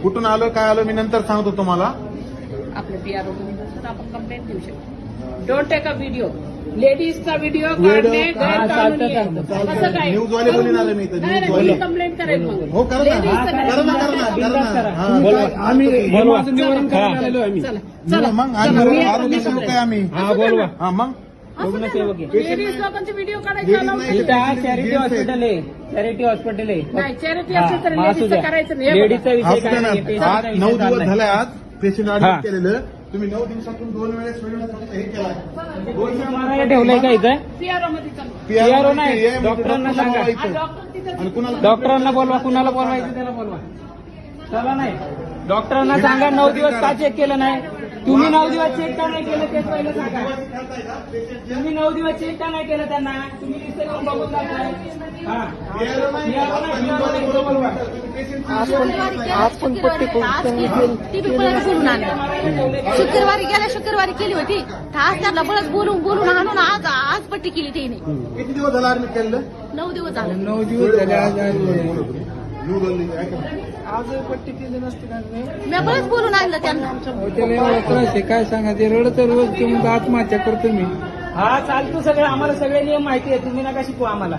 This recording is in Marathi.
कुठून आलो काय आलो मी नंतर सांगतो तुम्हाला. आपल्या पीआरओ आपण कंप्लेंट देऊ शकतो. Don't take a video. लेडीजचा व्हिडिओ काढणे गैरकानूनी आहे. असं काय न्यूजवाले बोलून आले मी इथं. न्यूजवाले कंप्लेंट करेल मग. हो करा ना लेडीजचं करा ना करा ना हा. आम्ही निवारण करायला आलेलो आम्ही. चला मग आरोग्य सेवक आहे आम्ही. हा बोलवा. हा मग लेडीज लोकांचे व्हिडिओ काढायचे Ladies allow नाही. नाही. चॅरिटी हॉस्पिटल आहे. चॅरिटी हॉस्पिटल आहे. नाही चॅरिटी असेल तर लेडीजचं करायचं नाही. हे लेडीजचा बघा. विषय असू काय द्या नाही. ना. आज 9 दिवस झाले आज पेशंट हा. ऍडमिट केलेलं. तुम्ही 9 दिवसातून 2 वेळेस हे केलाय. मारायला ठेवलंय का इथं? PRO मध्ये चालू. PRO नाही. ये, म्हणजे डॉक्टरांना सांगा. हा, डॉक्टर तिथं आणि कुणाला डॉक्टरांना बोलवा. कुणाला बोलवायचं त्याला बोलवा. चला नाही. डॉक्टरांना सांगा 9 दिवस का चेक केलं नाही. तुम्ही 9 दिवस चेक का नाही केलं तेच पहिलं सांगा. तुम्ही 9 दिवस चेक का नाही केलं त्यांना. तुम्ही नुसतं येऊन बघून जाताय. हा. PRO नाही, PRO बोलवा. आज पण पट्टी बोलून आणलं. शुक्रवारी केली होती. आज त्यांना बळच बोलून आणून आज पट्टी केली त्याने. किती दिवस झाला ऍडमिट केलेलं. 9 दिवस झाले. 9 दिवस झाले आज. आज पट्टी केली नसते का मी बळच बोलून आणलं त्यांना. त्याला एवढा त्रास आहे काय सांगा. ते रडत रोज तुम्ही आत्महत्या करतो मी. हा चालतो सगळं. आम्हाला सगळे नियम माहिती आहे. तुम्ही नका शिकू आम्हाला.